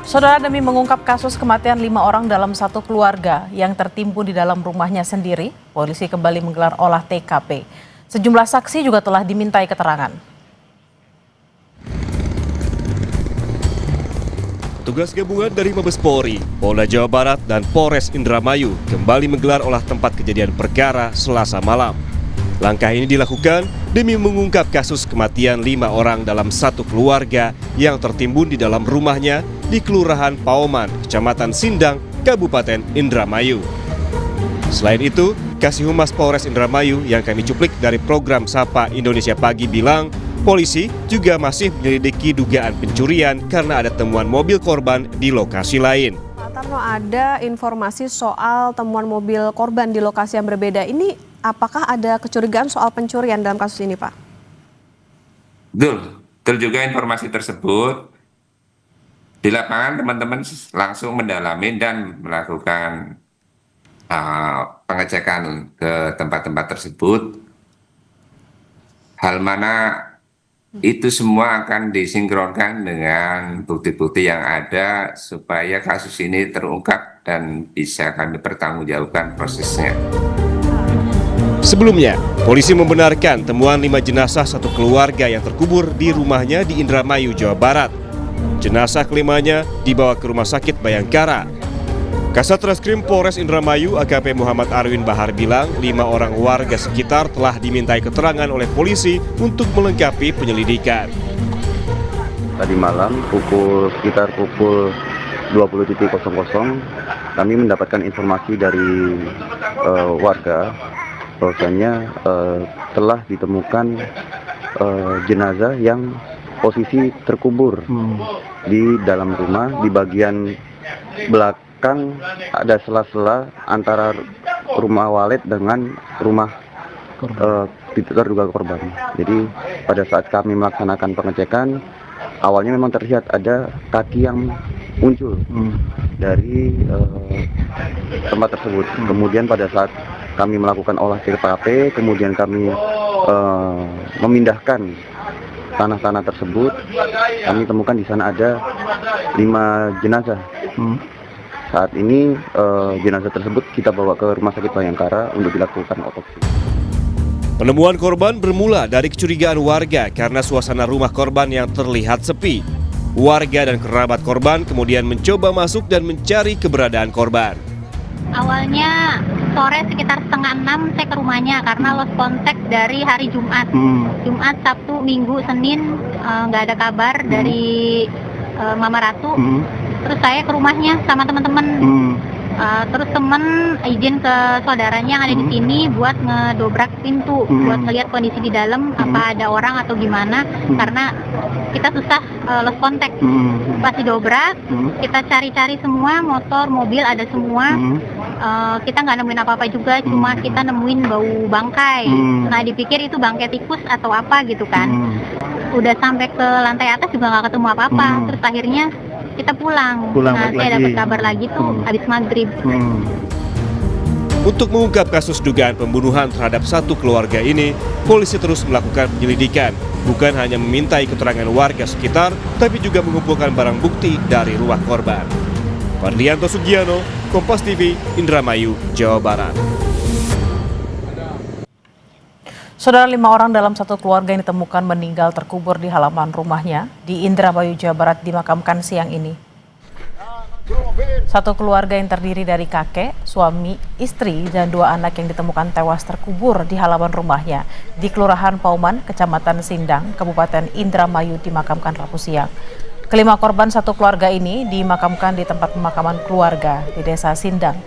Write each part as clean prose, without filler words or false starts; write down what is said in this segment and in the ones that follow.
Saudara, demi mengungkap kasus kematian 5 orang dalam satu keluarga yang tertimbun di dalam rumahnya sendiri, polisi kembali menggelar olah TKP. Sejumlah saksi juga telah dimintai keterangan. Tugas gabungan dari Mabes Polri, Polda Jawa Barat, dan Polres Indramayu kembali menggelar olah tempat kejadian perkara Selasa malam. Langkah ini dilakukan demi mengungkap kasus kematian 5 orang dalam satu keluarga yang tertimbun di dalam rumahnya di Kelurahan Pauman, Kecamatan Sindang, Kabupaten Indramayu. Selain itu, Kasih Humas Polres Indramayu yang kami cuplik dari program Sapa Indonesia Pagi bilang, polisi juga masih menyelidiki dugaan pencurian karena ada temuan mobil korban di lokasi lain. Pak Tarno, ada informasi soal temuan mobil korban di lokasi yang berbeda. Ini apakah ada kecurigaan soal pencurian dalam kasus ini, Pak? Betul juga informasi tersebut. Di lapangan teman-teman langsung mendalami dan melakukan pengecekan ke tempat-tempat tersebut. Hal mana itu semua akan disinkronkan dengan bukti-bukti yang ada supaya kasus ini terungkap dan bisa kami pertanggungjawabkan prosesnya. Sebelumnya, polisi membenarkan temuan 5 jenazah satu keluarga yang terkubur di rumahnya di Indramayu, Jawa Barat. Jenazah kelimanya dibawa ke Rumah Sakit Bayangkara. Kasat Reskrim Polres Indramayu AKP Muhammad Arwin Bahar bilang 5 orang warga sekitar telah dimintai keterangan oleh polisi untuk melengkapi penyelidikan. Tadi malam sekitar pukul 20.00 kami mendapatkan informasi dari warga bahwasanya telah ditemukan jenazah yang posisi terkubur di dalam rumah. Di bagian belakang ada sela-sela antara rumah walet dengan rumah terduga korban. Jadi pada saat kami melaksanakan pengecekan, awalnya memang terlihat ada kaki yang muncul dari tempat tersebut. Kemudian pada saat kami melakukan olah TKP, kemudian kami memindahkan tanah-tanah tersebut, kami temukan di sana ada 5 jenazah. Saat ini jenazah tersebut kita bawa ke Rumah Sakit Bayangkara untuk dilakukan otopsi. Penemuan korban bermula dari kecurigaan warga karena suasana rumah korban yang terlihat sepi. Warga dan kerabat korban kemudian mencoba masuk dan mencari keberadaan korban. Awalnya sore sekitar 5:30 saya ke rumahnya karena lost contact dari hari Jumat. Jumat, Sabtu, Minggu, Senin nggak ada kabar dari Mama Ratu. Terus saya ke rumahnya sama teman-teman. Terus teman izin ke saudaranya yang ada di sini buat ngedobrak pintu, buat ngelihat kondisi di dalam apa ada orang atau gimana, karena kita susah lost contact. Pas didobrak, kita cari-cari semua, motor, mobil ada semua. Kita nggak nemuin apa-apa juga, cuma kita nemuin bau bangkai. Nah dipikir itu bangkai tikus atau apa gitu kan. Udah sampai ke lantai atas juga nggak ketemu apa-apa. Terus akhirnya kita pulang. Nah saya dapat kabar lagi tuh habis maghrib. Untuk mengungkap kasus dugaan pembunuhan terhadap satu keluarga ini, polisi terus melakukan penyelidikan. Bukan hanya memintai keterangan warga sekitar, tapi juga mengumpulkan barang bukti dari rumah korban. Fadlianto Sugiano, Kompas TV, Indramayu, Jawa Barat. Saudara, 5 orang dalam satu keluarga yang ditemukan meninggal terkubur di halaman rumahnya di Indramayu, Jawa Barat dimakamkan siang ini. Satu keluarga yang terdiri dari kakek, suami, istri, dan 2 anak yang ditemukan tewas terkubur di halaman rumahnya di Kelurahan Pauman, Kecamatan Sindang, Kabupaten Indramayu dimakamkan Rabu siang. Kelima korban satu keluarga ini dimakamkan di tempat pemakaman keluarga di Desa Sindang.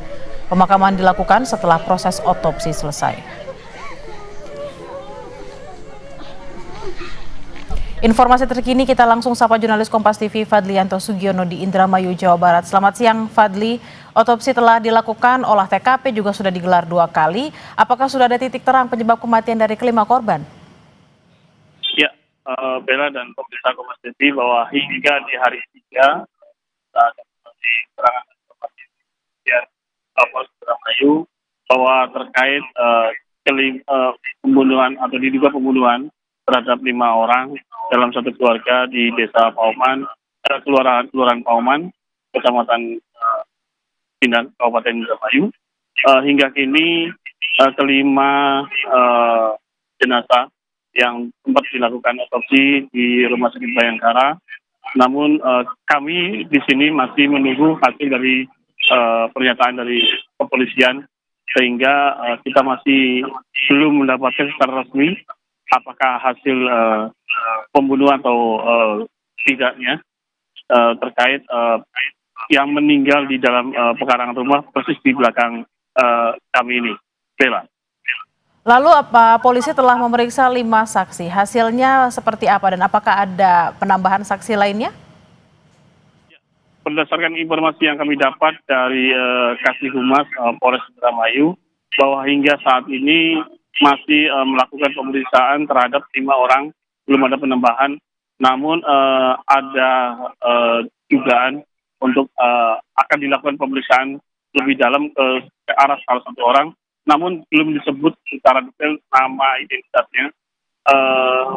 Pemakaman dilakukan setelah proses otopsi selesai. Informasi terkini kita langsung sapa jurnalis Kompas TV Fadlianto Sugiono di Indramayu, Jawa Barat. Selamat siang Fadli, otopsi telah dilakukan, olah TKP juga sudah digelar 2 kali. Apakah sudah ada titik terang penyebab kematian dari kelima korban? Ya, Bella dan pemirsa Kompas TV bahwa hingga di hari 3 saat di keterangan Kompas TV Kapolres Indramayu bahwa terkait pembunuhan atau diduga pembunuhan terhadap 5 orang dalam satu keluarga di Desa Pauman, Kelurahan Pauman, Kecamatan Sindang, Kabupaten Indramayu. Hingga kini kelima jenazah yang sempat dilakukan otopsi di Rumah Sakit Bayangkara. Namun kami di sini masih menunggu hasil dari pernyataan dari kepolisian, sehingga kita masih belum mendapatkan secara resmi apakah hasil pembunuhan atau tidaknya terkait yang meninggal di dalam pekarangan rumah persis di belakang kami ini. Bella. Lalu apa polisi telah memeriksa 5 saksi? Hasilnya seperti apa dan apakah ada penambahan saksi lainnya? Berdasarkan informasi yang kami dapat dari Kasih Humas Polres Indramayu, bahwa hingga saat ini masih melakukan pemeriksaan terhadap 5 orang, belum ada penambahan. Namun ada dugaan untuk akan dilakukan pemeriksaan lebih dalam ke arah salah satu orang, namun belum disebut secara detail nama identitasnya.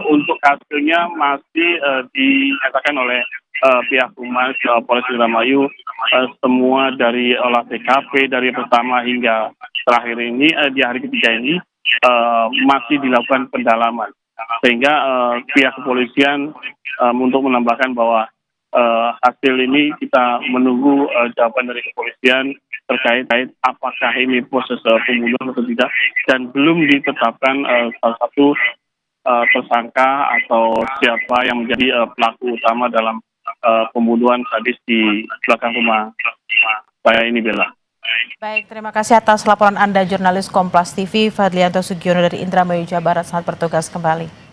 Untuk hasilnya masih dinyatakan oleh pihak Humas Polres Indramayu, semua dari olah TKP dari pertama hingga terakhir ini di hari ketiga ini masih dilakukan pendalaman, sehingga pihak kepolisian untuk menambahkan bahwa hasil ini kita menunggu jawaban dari kepolisian terkait apakah ini proses pembunuhan atau tidak, dan belum ditetapkan salah satu tersangka atau siapa yang menjadi pelaku utama dalam pembunuhan sadis di belakang rumah saya ini, Bella. Baik, terima kasih atas laporan Anda, jurnalis Kompas TV Fadlianto Sugiono dari Indramayu, Jawa Barat. Selamat bertugas kembali.